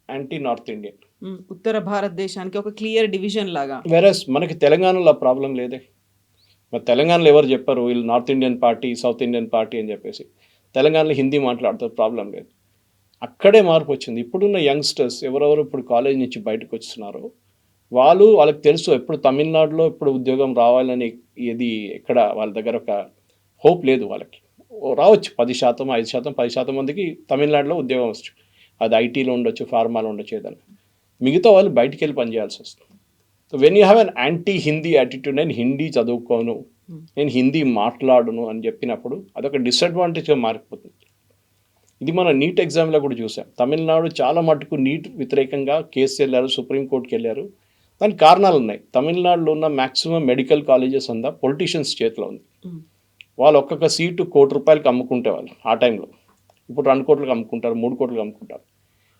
anti north Indian, ఉత్తర భారతదేశానికి ఒక క్లియర్ డివిజన్ లాగా. వెరస్ మనకి తెలంగాణలో ప్రాబ్లం లేదే. మరి తెలంగాణలో ఎవరు చెప్పారు వీళ్ళు north Indian party, south Indian party అని చెప్పేసి? తెలంగాణలో హిందీ మాట్లాడతారు, ప్రాబ్లం లేదు. అక్కడే మార్పు వచ్చింది. ఇప్పుడున్న యంగ్స్టర్స్ ఎవరెవరు ఇప్పుడు కాలేజ్ నుంచి బయటకు వస్తున్నారో వాళ్ళకి తెలుసు ఎప్పుడు తమిళనాడులో ఇప్పుడు ఉద్యోగం రావాలని ఇది ఎక్కడ వాళ్ళ దగ్గర ఒక హోప్ లేదు. వాళ్ళకి రావచ్చు 10%, 5%, 10% మందికి తమిళనాడులో ఉద్యోగం వచ్చు. అది ఐటీలో ఉండొచ్చు, ఫార్మాలో ఉండొచ్చు, ఏదైనా. మిగతా వాళ్ళు బయటికి వెళ్ళి పనిచేయాల్సి వస్తుంది. So when you have an anti Hindi attitude, నేను హిందీ చదువుకోను, నేను హిందీ మాట్లాడను అని చెప్పినప్పుడు అదొక డిసడ్వాంటేజ్గా మారిపోతుంది. ఇది మన నీట్ ఎగ్జామ్లో కూడా చూసాం. తమిళనాడు చాలా మటుకు నీట్ వ్యతిరేకంగా కేసు వెళ్ళారు, సుప్రీంకోర్టుకి వెళ్ళారు. దానికి కారణాలు ఉన్నాయి. తమిళనాడులో ఉన్న మ్యాక్సిమం మెడికల్ కాలేజెస్ అంతా పొలిటీషియన్స్ చేతిలో ఉంది. వాళ్ళు ఒక్కొక్క సీటు ₹1,00,00,000 అమ్ముకుంటేవాళ్ళు ఆ టైంలో. ఇప్పుడు 2 కోట్లకు అమ్ముకుంటారు, 3 కోట్లకు అమ్ముకుంటారు.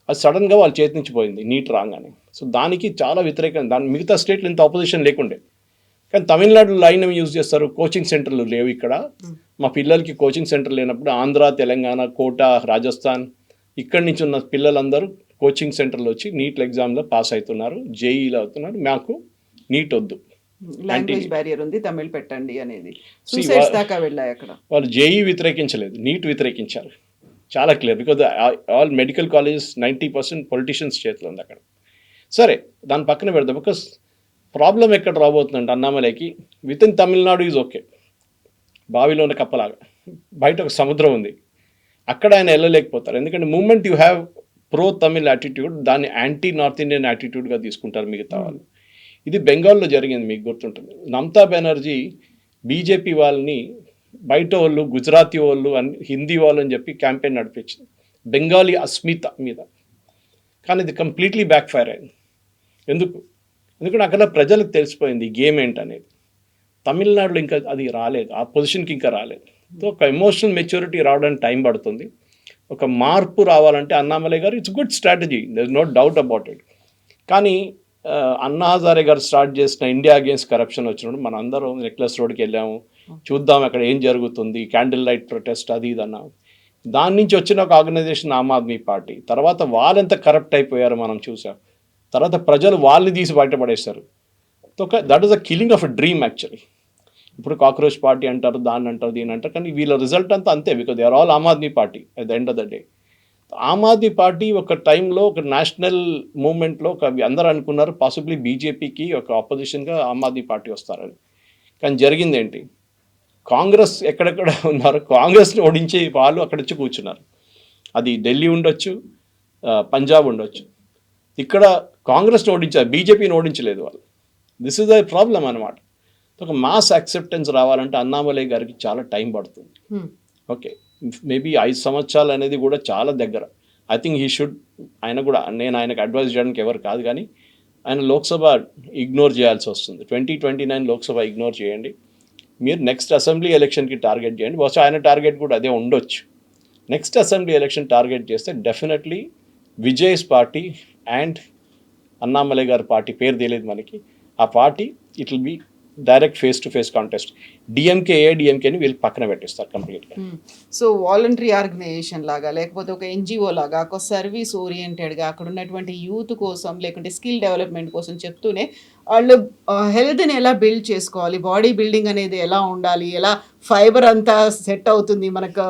అది సడన్గా వాళ్ళ చేతి నుంచి పోయింది నీట్ రాగానే. సో దానికి చాలా వ్యతిరేకంగా, దాని మిగతా స్టేట్లు ఇంత ఆపోజిషన్ లేకుండే. కానీ తమిళనాడు లైన్ ఏమి యూజ్ చేస్తారు, కోచింగ్ సెంటర్లు లేవు ఇక్కడ. మా పిల్లలకి కోచింగ్ సెంటర్ లేనప్పుడు ఆంధ్ర, తెలంగాణ, కోటా, రాజస్థాన్ ఇక్కడి నుంచి ఉన్న పిల్లలందరూ కోచింగ్ సెంటర్లో వచ్చి నీట్ ఎగ్జామ్లో పాస్ అవుతున్నారు, జేఈలో అవుతున్నారు. మాకు నీట్ వద్దు, లాంగ్వేజ్ బ్యారియర్ ఉంది, తమిళ్ పెట్టండి అనేది సూసైడ్స్ దాకా వెళ్ళాయి అక్కడ. వాళ్ళు జేఈ వ్యతిరేకించలేదు, నీట్ వ్యతిరేకించారు. చాలా clear, because all medical colleges 90% politicians చేతిలో ఉంది అక్కడ. సరే దాని పక్కన పెడదాం. బికాస్ ప్రాబ్లం ఎక్కడ రాబోతుందంటే అన్నామలైకి with in Tamil Nadu is okay, బావిలో ఉన్న కప్పలాగా. బయట ఒక సముద్రం ఉంది, అక్కడ ఆయన వెళ్ళలేకపోతారు. ఎందుకంటే moment you have pro Tamil attitude, దాన్ని యాంటీ నార్త్ ఇండియన్ యాటిట్యూడ్గా తీసుకుంటారు మిగతా వాళ్ళు. ఇది బెంగాల్లో జరిగింది, మీకు గుర్తుంటుంది. మమతా బెనర్జీ బీజేపీ వాళ్ళని బయట వాళ్ళు, గుజరాతీ వాళ్ళు, హిందీ వాళ్ళు అని చెప్పి క్యాంపెయిన్ నడిపించింది బెంగాలీ అస్మిత మీద. కానీ ఇది కంప్లీట్లీ బ్యాక్ ఫైర్ అయింది. ఎందుకంటే అక్కడ ప్రజలకు తెలిసిపోయింది ఈ గేమ్ ఏంటనేది. తమిళనాడులో ఇంకా అది రాలేదు, ఆ పొజిషన్కి ఇంకా రాలేదు. సో ఒక ఎమోషనల్ మెచ్యూరిటీ రావడానికి టైం పడుతుంది. ఒక మార్పు రావాలంటే అన్నామలై గారు it's good strategy, there is no doubt about it. కానీ అన్నా హజారే గారు స్టార్ట్ చేసిన ఇండియా అగేన్స్ట్ కరప్షన్ వచ్చినప్పుడు మన అందరం నెక్లెస్ రోడ్కి వెళ్ళాము, చూద్దాం అక్కడ ఏం జరుగుతుంది, క్యాండిల్ లైట్ ప్రొటెస్ట్ అది ఇది అన్నాము. దాని నుంచి వచ్చిన ఒక ఆర్గనైజేషన్ ఆమ్ ఆద్మీ పార్టీ. తర్వాత వాళ్ళెంత కరప్ట్ అయిపోయారో మనం చూసాం. తర్వాత ప్రజలు వాళ్ళని తీసి బయటపడేస్తారు. That is a killing of a dream actually. ఇప్పుడు కాక్రోచ్ పార్టీ అంటారు, దాన్ని అంటారు, దీని అంటారు, కానీ వీళ్ళ రిజల్ట్ అంతా అంతే, because they are all Aam Aadmi Party at the end of the day. Aam Aadmi Party ఒక టైంలో ఒక నేషనల్ మూవ్మెంట్లో అందరూ అనుకున్నారు పాసిబ్లీ బీజేపీకి ఒక ఆపోజిషన్గా ఆమ్ ఆద్మీ పార్టీ వస్తారని. కానీ జరిగింది ఏంటి? కాంగ్రెస్ ఎక్కడెక్కడ ఉన్నారు, కాంగ్రెస్ని ఓడించి వాళ్ళు అక్కడ వచ్చి కూర్చున్నారు. అది ఢిల్లీ ఉండొచ్చు, పంజాబ్ ఉండొచ్చు. ఇక్కడ కాంగ్రెస్ని ఓడించారు, బీజేపీని ఓడించలేదు వాళ్ళు. దిస్ ఇస్ ద ప్రాబ్లం అనమాట. ఒక మాస్ యాక్సెప్టెన్స్ రావాలంటే అన్నామలై గారికి చాలా టైం పడుతుంది. ఓకే, మేబీ 5 సంవత్సరాలు అనేది కూడా చాలా దగ్గర. ఐ థింక్ హీ షుడ్, ఆయన కూడా, నేను ఆయనకు అడ్వైజ్ చేయడానికి ఎవరు కాదు, కానీ ఆయన లోక్సభ ఇగ్నోర్ చేయాల్సి వస్తుంది. 2029 లోక్సభ ఇగ్నోర్ చేయండి. మీరు నెక్స్ట్ అసెంబ్లీ ఎలక్షన్కి టార్గెట్ చేయండి. బహుశా ఆయన టార్గెట్ కూడా అదే ఉండొచ్చు. నెక్స్ట్ అసెంబ్లీ ఎలక్షన్ టార్గెట్ చేస్తే definitely Vijay's party and Annamalai గారి పార్టీ, పేరు తెలియదు మనకి, ఆ party it will be direct face to face contest. డిఎంకేని వీళ్ళు పక్కన పెట్టిస్తారు కంప్లీట్గా. సో వాలంటరీ ఆర్గనైజేషన్ లాగా, లేకపోతే ఒక ఎన్జిఓ లాగా, ఒక సర్వీస్ ఓరియంటెడ్గా అక్కడ ఉన్నటువంటి యూత్ కోసం, లేకుంటే స్కిల్ డెవలప్మెంట్ కోసం చెప్తూనే వాళ్ళు హెల్త్ని ఎలా బిల్డ్ చేసుకోవాలి, బాడీ బిల్డింగ్ అనేది ఎలా ఉండాలి, ఎలా ఫైబర్ అంతా సెట్ అవుతుంది, మనకు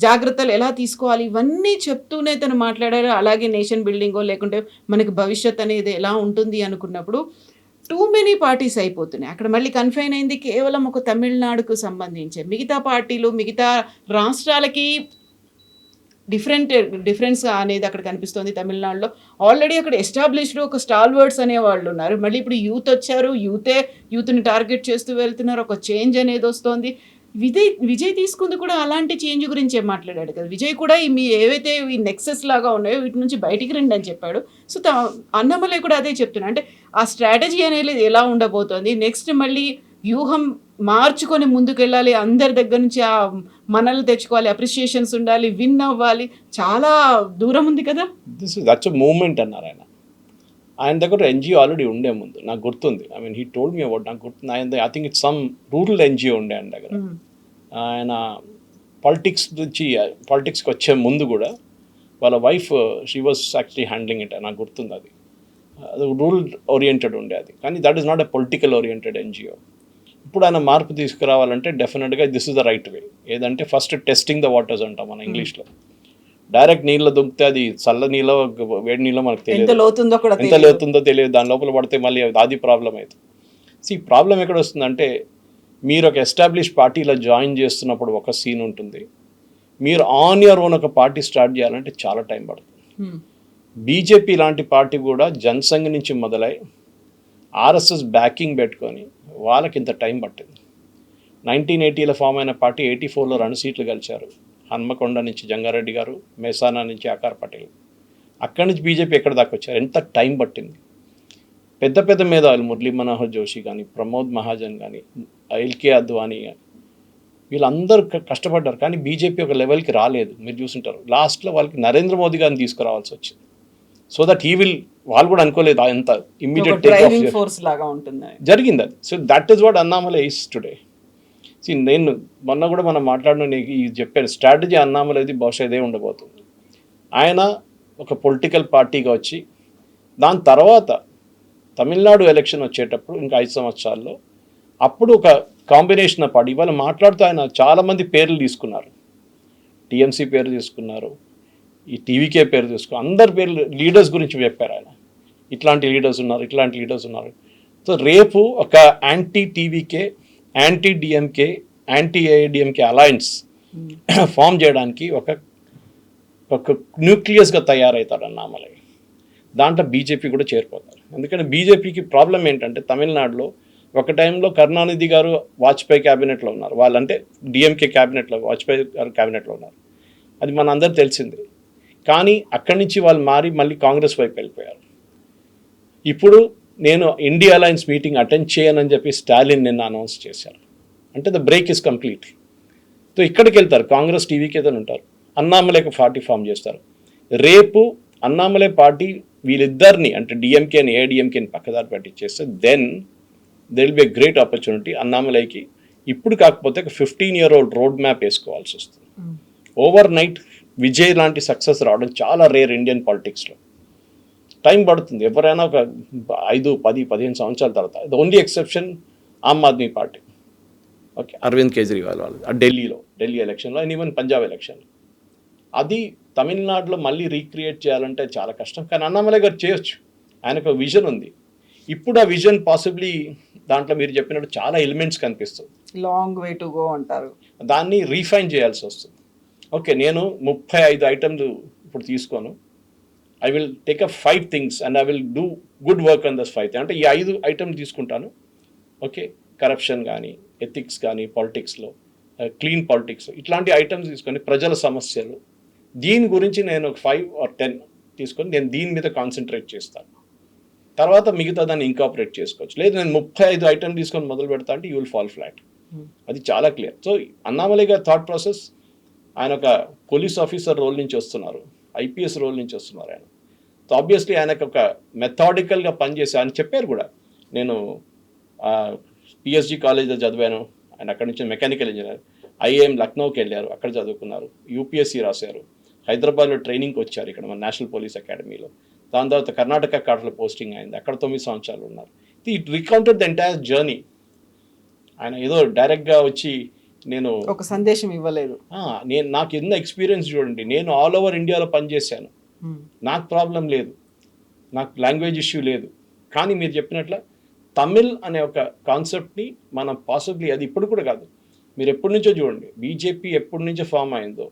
జాగ్రత్తలు ఎలా తీసుకోవాలి, ఇవన్నీ చెప్తూనే తను మాట్లాడారు. అలాగే నేషన్ బిల్డింగో లేకుంటే మనకి భవిష్యత్ అనేది ఎలా ఉంటుంది అనుకున్నప్పుడు టూ మెనీ పార్టీస్ అయిపోతున్నాయి. అక్కడ మళ్ళీ కన్ఫైన్ అయింది కేవలం ఒక తమిళనాడుకు సంబంధించి. మిగతా పార్టీలు, మిగతా రాష్ట్రాలకి డిఫరెన్స్ అనేది అక్కడ కనిపిస్తుంది. తమిళనాడులో ఆల్రెడీ అక్కడ ఎస్టాబ్లిష్డ్ ఒక స్టాల్వర్డ్స్ అనే వాళ్ళు ఉన్నారు. మళ్ళీ ఇప్పుడు యూత్ వచ్చారు, యూత్ని టార్గెట్ చేస్తూ వెళ్తున్నారు. ఒక చేంజ్ అనేది వస్తుంది. విజయ్ తీసుకుంది కూడా అలాంటి చేంజ్ గురించే మాట్లాడాడు కదా. విజయ్ కూడా మీ ఏవైతే ఈ నెక్సెస్ లాగా ఉన్నాయో వీటి నుంచి బయటికి రండి అని చెప్పాడు. సో అన్నమలై కూడా అదే చెప్తున్నా. అంటే ఆ స్ట్రాటజీ అనేది ఎలా ఉండబోతోంది, నెక్స్ట్ మళ్ళీ వ్యూహం మార్చుకొని ముందుకెళ్ళాలి, అందరి దగ్గర నుంచి ఆ మనల్ని తెచ్చుకోవాలి, అప్రిషియేషన్స్ ఉండాలి, విన్ అవ్వాలి, చాలా దూరం ఉంది కదా. దట్స్ ఎ మూవ్మెంట్ అన్నారు ఆయన దగ్గర ఎన్జిఓ ఆల్రెడీ ఉండే ముందు నాకు గుర్తుంది. I mean he told me about, నాకు గుర్తుంది. ఆయన I think it's some rural NGO ఉండే ఆయన దగ్గర. ఆయన పాలిటిక్స్కి వచ్చే ముందు కూడా వాళ్ళ wife she was actually handling it, నాకు గుర్తుంది. అది రూరల్ ఓరియంటెడ్ ఉండే అది, కానీ that is not a political oriented NGO. ఇప్పుడు ఆయన మార్పు తీసుకురావాలంటే డెఫినెట్గా this is the right way. ఏదంటే ఫస్ట్ టెస్టింగ్ ద వాటర్స్ అంటాం మన ఇంగ్లీష్లో. డైరెక్ట్ నీళ్ళు దుంకితే అది చల్ల నీళ్ళో వేడి నీళ్ళో మనకు తెలియదు, ఎంత లోతుందో తెలియదు. దాని లోపల పడితే మళ్ళీ అది ప్రాబ్లం అవుతుంది. ఈ ప్రాబ్లం ఎక్కడ వస్తుందంటే, మీరు ఒక ఎస్టాబ్లిష్ పార్టీలో జాయిన్ చేస్తున్నప్పుడు ఒక సీన్ ఉంటుంది, మీరు ఆన్ యువర్ ఓన్ ఒక పార్టీ స్టార్ట్ చేయాలంటే చాలా టైం పడుతుంది. బీజేపీ లాంటి పార్టీ కూడా జనసంఘ్ నుంచి మొదలై ఆర్ఎస్ఎస్ బ్యాకింగ్ పెట్టుకొని వాళ్ళకి ఇంత టైం పట్టింది. 1980లో ఫామ్ అయిన పార్టీ 84లో 2 సీట్లు గెలిచారు. హన్మకొండ నుంచి జంగారెడ్డి గారు, మేసానా నుంచి ఆకార్ పటేల్. అక్కడి నుంచి బీజేపీ ఎక్కడ దాకా వచ్చారు, ఎంత టైం పట్టింది. పెద్ద పెద్ద మేధావులు మురళీ మనోహర్ జోషి కానీ, ప్రమోద్ మహాజన్ కానీ, ఎల్కే అద్వానీ కానీ, వీళ్ళందరూ కష్టపడ్డారు. కానీ బీజేపీ ఒక లెవెల్కి రాలేదు. మీరు చూసుంటారు లాస్ట్లో వాళ్ళకి నరేంద్ర మోదీ గారిని తీసుకురావాల్సి వచ్చింది. సో దట్ హీ విల్, వాళ్ళు కూడా అనుకోలేదు ఎంత ఇమ్మీడియట్ ఫోర్స్ లాగా ఉంటుంది జరిగింది అది. So that is what Annamalai is today. నేను మొన్న కూడా మనం మాట్లాడిన చెప్పాను స్ట్రాటజీ అన్నామలైది బహుశా ఇదే ఉండబోతుంది. ఆయన ఒక పొలిటికల్ పార్టీగా వచ్చి దాని తర్వాత తమిళనాడు ఎలక్షన్ వచ్చేటప్పుడు ఇంకా 5 సంవత్సరాల్లో అప్పుడు ఒక కాంబినేషన్ ఆఫ్ పార్టీ. ఇవాళ మాట్లాడుతూ ఆయన చాలామంది పేర్లు తీసుకున్నారు, టీఎంసీ పేరు తీసుకున్నారు, ఈ టీవీకే పేరు తీసుకున్నారు, అందరి పేర్లు లీడర్స్ గురించి చెప్పారు ఆయన. ఇట్లాంటి లీడర్స్ ఉన్నారు. సో రేపు ఒక anti TVK, anti DMK, anti AIADMK alliance form చేయడానికి ఒక న్యూక్లియస్గా తయారవుతాడు అన్నామలై. దాంట్లో బీజేపీ కూడా చేరిపోతారు. ఎందుకంటే బీజేపీకి ప్రాబ్లం ఏంటంటే తమిళనాడులో ఒక టైంలో కరుణానిధి గారు వాజ్పేయి క్యాబినెట్లో ఉన్నారు, వాళ్ళంటే డిఎంకే క్యాబినెట్లో, వాజ్పేయి గారు క్యాబినెట్లో ఉన్నారు. అది మన అందరూ తెలిసిందే. కానీ అక్కడి నుంచి వాళ్ళు మారి మళ్ళీ కాంగ్రెస్ వైపు వెళ్ళిపోయారు. ఇప్పుడు నేను ఇండియా అలయన్స్ మీటింగ్ అటెండ్ చేయనని చెప్పి స్టాలిన్ నిన్న అనౌన్స్ చేశారు. అంటే the break is complete. So ఇక్కడికి వెళ్తారు, కాంగ్రెస్ టీవీకి ఏదైనా ఉంటారు, అన్నామలైకి పార్టీ ఫామ్ చేస్తారు. రేపు అన్నామలై పార్టీ వీళ్ళిద్దరిని అంటే డిఎంకేని ఏఐడిఎంకేని పక్కదారి పట్టించేస్తే then there will be a great opportunity అన్నామలైకి. ఇప్పుడు కాకపోతే ఒక 15-year-old రోడ్ మ్యాప్ వేసుకోవాల్సి వస్తుంది. ఓవర్ నైట్ విజయ్ లాంటి సక్సెస్ రావడం చాలా రేర్ ఇండియన్ పాలిటిక్స్లో. టైం పడుతుంది. ఎవరైనా ఒక 5, 10, 15 సంవత్సరాల తర్వాత. The only exception Aam Aadmi Party, okay, Arvind Kejriwal వాళ్ళు ఢిల్లీ ఎలక్షన్లో అండ్ ఈవెన్ పంజాబ్ ఎలక్షన్లో. అది తమిళనాడులో మళ్ళీ రీక్రియేట్ చేయాలంటే చాలా కష్టం. కానీ అన్నామలై గారు చేయొచ్చు, ఆయనకు విజన్ ఉంది. ఇప్పుడు ఆ విజన్ పాసిబ్లీ దాంట్లో మీరు చెప్పినట్టు చాలా ఎలిమెంట్స్ కనిపిస్తుంది. లాంగ్ వే టు గో అంటారు. దాన్ని రీఫైన్ చేయాల్సి వస్తుంది. ఓకే, నేను 35 ఐటమ్లు ఇప్పుడు తీసుకోను. I will take up 5 things and I will do good work on దస్ 5. అంటే ఈ 5 ఐటమ్లు తీసుకుంటాను. ఓకే, కరప్షన్ కానీ, ఎథిక్స్ కానీ, పాలిటిక్స్లో క్లీన్ పాలిటిక్స్, ఇట్లాంటి ఐటమ్స్ తీసుకొని ప్రజల సమస్యలు, దీని గురించి నేను 5 or 10 తీసుకొని నేను దీని మీద కాన్సన్ట్రేట్ చేస్తాను. తర్వాత మిగతా దాన్ని ఇంకాపరేట్ చేసుకోవచ్చు. లేదు నేను 35 ఐటమ్ తీసుకొని మొదలు పెడతా అంటే యూ విల్ ఫాల్ ఫ్లాట్. అది చాలా క్లియర్. సో అన్నామలై గారి థాట్ ప్రాసెస్, ఆయన ఒక పోలీస్ ఆఫీసర్ రోల్ నుంచి వస్తున్నారు, ఐపీఎస్ రోల్ నుంచి వస్తున్నారు ఆయన. సో ఆబ్వియస్లీ ఆయనకు ఒక మెథాడికల్గా పనిచేసి ఆయన చెప్పారు కూడా, నేను పిఎస్జి కాలేజ్లో చదివాను, ఆయన అక్కడి నుంచి మెకానికల్ ఇంజనీర్, ఐఏఎం లక్నోకి వెళ్ళారు, అక్కడ చదువుకున్నారు, యూపీఎస్సీ రాశారు, హైదరాబాద్లో ట్రైనింగ్కి వచ్చారు ఇక్కడ మన నేషనల్ పోలీస్ అకాడమీలో. దాని తర్వాత కర్ణాటక కాడలో పోస్టింగ్ అయింది, అక్కడ 9 సంవత్సరాలు ఉన్నారు. It recounted the entire journey. ఆయన ఏదో డైరెక్ట్గా వచ్చి నేను ఒక సందేశం ఇవ్వలేదు. నాకు ఎన్న ఎక్స్పీరియన్స్ చూడండి, నేను ఆల్ ఓవర్ ఇండియాలో పనిచేశాను, నాకు ప్రాబ్లం లేదు, నాకు లాంగ్వేజ్ ఇష్యూ లేదు. కానీ మీరు చెప్పినట్ల తమిళ్ అనే ఒక కాన్సెప్ట్ని మనం పాసిబ్లీ, అది ఇప్పుడు కూడా కాదు, మీరు ఎప్పటి నుంచో చూడండి, బీజేపీ ఎప్పటి నుంచో ఫామ్ అయిందో,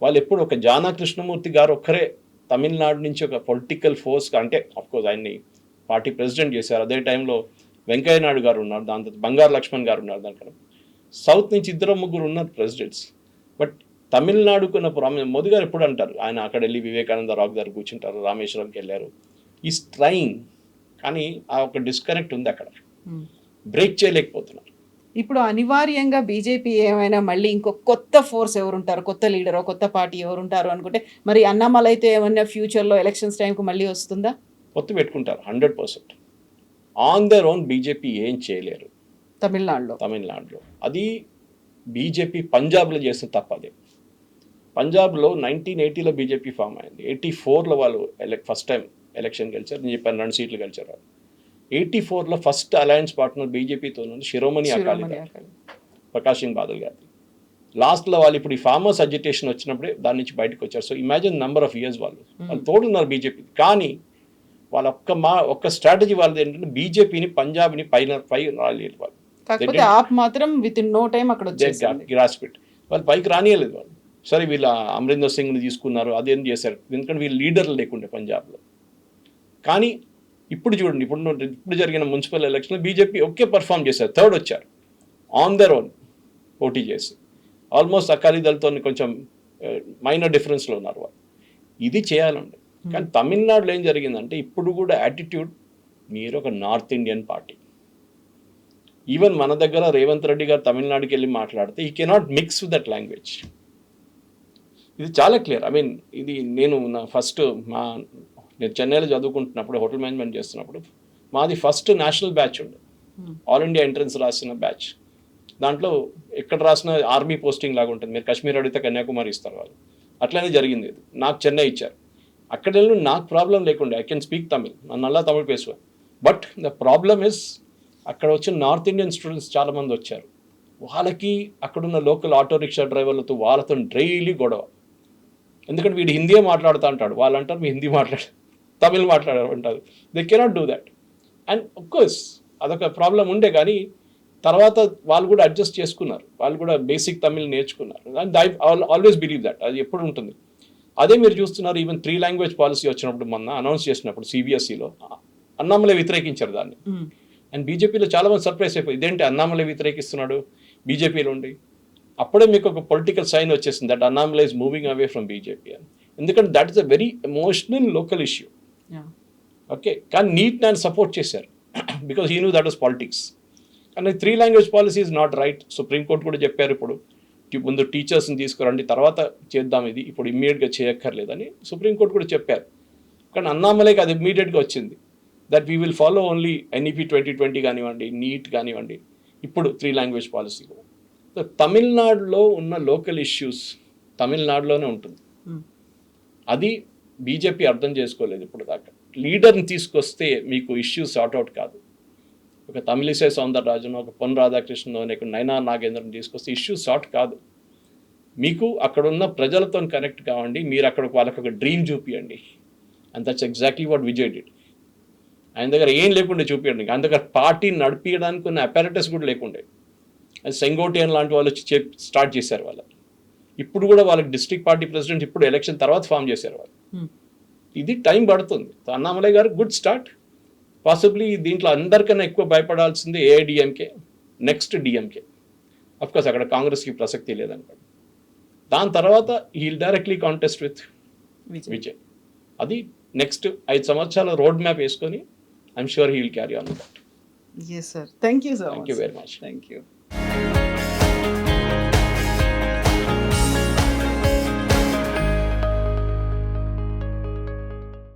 వాళ్ళు ఎప్పుడు ఒక జానా కృష్ణమూర్తి గారు ఒక్కరే తమిళనాడు నుంచి ఒక పొలిటికల్ ఫోర్స్, అంటే అఫ్కోర్స్ ఆయన్ని పార్టీ ప్రెసిడెంట్ చేశారు, అదే టైంలో వెంకయ్య నాయుడు గారు ఉన్నారు, దాని తర్వాత బంగారు లక్ష్మణ్ గారు ఉన్నారు, దానికన్నా సౌత్ నుంచి 2-3 ఉన్నారు ప్రెసిడెంట్స్. బట్ తమిళనాడుకున్న ప్రాబ్లం, మోదీ గారు ఎప్పుడు అంటారు, ఆయన అక్కడ వెళ్ళి వివేకానంద రాక్ దగ్గర కూర్చుంటారు, రామేశ్వరంకి వెళ్ళారు, ఈ ట్రైన్, కానీ ఆ ఒక డిస్కనెక్ట్ ఉంది అక్కడ, బ్రేక్ చేయలేకపోతున్నారు. ఇప్పుడు అనివార్యంగా బీజేపీ ఏమైనా మళ్ళీ ఇంకో కొత్త ఫోర్స్ ఎవరుంటారు, కొత్త లీడరో కొత్త పార్టీ ఎవరుంటారు అనుకుంటే, మరి అన్నామలై అయితే ఏమన్నా ఫ్యూచర్లో ఎలక్షన్స్ టైంకు మళ్ళీ వస్తుందా? పొత్తు పెట్టుకుంటారు 100%. ఆన్ దర్ ఓన్ బీజేపీ ఏం చేయలేరు తమిళనాడులో. అది బీజేపీ పంజాబ్లో చేసిన తప్పదే. పంజాబ్లో 1980లో బీజేపీ ఫామ్ అయింది, 84లో వాళ్ళు ఫస్ట్ టైం ఎలక్షన్ గెలిచారు, నేను చెప్పాను 2 సీట్లు గెలిచారు వాళ్ళు. 84లో ఫస్ట్ అలయన్స్ పార్ట్నర్ బీజేపీతో ఉంది శిరోమణి అకాలీ దళ్, ప్రకాష్ సింగ్ బాదల్ గారి. లాస్ట్లో వాళ్ళు ఇప్పుడు ఈ ఫార్మర్స్ అజిటేషన్ వచ్చినప్పుడే దాని నుంచి బయటకు వచ్చారు. So imagine number of years వాళ్ళు తోడున్నారు బీజేపీ. కానీ వాళ్ళ ఒక్క స్ట్రాటజీ వాళ్ళది ఏంటంటే బీజేపీని పంజాబ్ని పైన రాలేదు వాళ్ళు. కాకపోతే ఆప్ మాత్రం విత్ ఇన్ నో టైం అక్కడ గ్రాస్పిట్ వాళ్ళు పైకి రానియలేదు వాళ్ళు. సరే వీళ్ళ అమరీందర్ సింగ్ని తీసుకున్నారు, అదేం చేశారు, ఎందుకంటే వీళ్ళు లీడర్లు లేకుండే పంజాబ్లో. కానీ ఇప్పుడు చూడండి, ఇప్పుడు జరిగిన మున్సిపల్ ఎలక్షన్లో బీజేపీ ఒకే పర్ఫామ్ చేశారు, 3rd వచ్చారు ఆన్ దర్ ఓన్ పోటీ చేసి. ఆల్మోస్ట్ అకాలీ దళతో కొంచెం మైనర్ డిఫరెన్స్లో ఉన్నారు వాళ్ళు. ఇది చేయాలండి. కానీ తమిళనాడులో ఏం జరిగిందంటే ఇప్పుడు కూడా యాటిట్యూడ్, మీరు ఒక నార్త్ ఇండియన్ పార్టీ. ఈవెన్ మన దగ్గర రేవంత్ రెడ్డి గారు తమిళనాడుకి వెళ్ళి మాట్లాడితే ఈ cannot mix with that language. ఇది చాలా క్లియర్. ఐ మీన్ ఇది నేను చెన్నైలో చదువుకుంటున్నప్పుడు, హోటల్ మేనేజ్మెంట్ చేస్తున్నప్పుడు, మాది ఫస్ట్ నేషనల్ బ్యాచ్ ఉండే, ఆల్ ఇండియా ఎంట్రన్స్ రాసిన బ్యాచ్. దాంట్లో ఎక్కడ రాసిన ఆర్మీ పోస్టింగ్ లాగా ఉంటుంది, మీరు కాశ్మీర్ అడిగితే కన్యాకుమారి ఇస్తారు వాళ్ళు, అట్లనే జరిగింది. నాకు చెన్నై ఇచ్చారు, అక్కడ వెళ్ళి నాకు ప్రాబ్లం లేకుండే, ఐ కెన్ స్పీక్ తమిళ్, నన్ను నల్లా తమిళ్ పేసువా. బట్ ద ప్రాబ్లమ్ ఇస్ అక్కడ వచ్చిన నార్త్ ఇండియన్ స్టూడెంట్స్ చాలామంది వచ్చారు, వాళ్ళకి అక్కడున్న లోకల్ ఆటో రిక్షా డ్రైవర్లతో వాళ్ళతో డైలీ గొడవ. ఎందుకంటే వీడు హిందీ మాట్లాడుతూ అంటాడు, వాళ్ళు అంటారు మీ హిందీ తమిళ్ మాట్లాడారు, they cannot do that. And of course అదొక ప్రాబ్లం ఉండే, కానీ తర్వాత వాళ్ళు కూడా అడ్జస్ట్ చేసుకున్నారు, వాళ్ళు కూడా బేసిక్ తమిళ్ నేర్చుకున్నారు. And I always believe that అది ఎప్పుడు ఉంటుంది. అదే మీరు చూస్తున్నారు, ఈవెన్ 3 లాంగ్వేజ్ పాలసీ వచ్చినప్పుడు మొన్న అనౌన్స్ చేసినప్పుడు సిబిఎస్ఈలో అన్నామలై వ్యతిరేకించారు దాన్ని. అండ్ బీజేపీలో చాలా మంది సర్ప్రైజ్ అయిపోయి, ఇదేంటి అన్నామలై వ్యతిరేకిస్తున్నాడు బీజేపీలో ఉండి. అప్పుడే మీకు ఒక పొలిటికల్ సైన్ వచ్చేసింది that Annamalai is moving away from BJP అని. ఎందుకంటే that is a very emotional local issue. Okay, కానీ నీట్ నేను సపోర్ట్ చేశారు because he knew that was politics. కానీ 3 language policy is not right. Supreme court కూడా చెప్పారు, ఇప్పుడు ముందు టీచర్స్ని తీసుకురండి తర్వాత చేద్దాం, ఇది ఇప్పుడు ఇమ్మీడియట్గా చేయక్కర్లేదని సుప్రీంకోర్టు కూడా చెప్పారు. కానీ అన్నామలైకి అది ఇమ్మీడియట్గా వచ్చింది, that we will follow only NEP 2020 కానివ్వండి, నీట్ కానివ్వండి, ఇప్పుడు 3 లాంగ్వేజ్ పాలసీ కూడా. సో తమిళనాడులో ఉన్న లోకల్ ఇష్యూస్ తమిళనాడులోనే ఉంటుంది. అది బీజేపీ అర్థం చేసుకోలేదు ఇప్పుడు దాకా. లీడర్ని తీసుకొస్తే మీకు ఇష్యూస్ సార్ట్అవుట్ కాదు. ఒక తమిళిసై సౌందరరాజును, ఒక పొన్ రాధాకృష్ణను, ఒక నైనా నాగేంద్రను తీసుకొస్తే ఇష్యూస్ సార్ట్ కాదు. మీకు అక్కడ ఉన్న ప్రజలతో కనెక్ట్ కావండి, మీరు అక్కడ వాళ్ళకి ఒక డ్రీమ్ చూపియండి. And that's exactly what Vijay did. ఆయన దగ్గర ఏం లేకుండే చూపించండి. ఆయన దగ్గర పార్టీని నడిపించడానికి ఉన్న అపారటస్ కూడా లేకుండే. అది సెంగోటియన్ లాంటి వాళ్ళు వచ్చి స్టార్ట్ చేశారు వాళ్ళు. ఇప్పుడు కూడా వాళ్ళకి డిస్ట్రిక్ట్ పార్టీ ప్రెసిడెంట్ ఇప్పుడు ఎలక్షన్ తర్వాత ఫామ్ చేశారు వాళ్ళు. ఇది టైం పడుతుంది. అన్నామలై గారు గుడ్ స్టార్ట్. పాసిబ్లీ దీంట్లో అందరికన్నా ఎక్కువ భయపడాల్సింది ఏఐడిఎంకే, నెక్స్ట్ డిఎంకే. అఫ్కోర్స్ అక్కడ కాంగ్రెస్కి ప్రసక్తి లేదనుకోండి. దాని తర్వాత he'll directly contest with Vijay. అది నెక్స్ట్ 5 సంవత్సరాల రోడ్ మ్యాప్ వేసుకొని I'm sure he will carry on with that. Yes, sir. Thank you so much. Thank you very much. Thank you.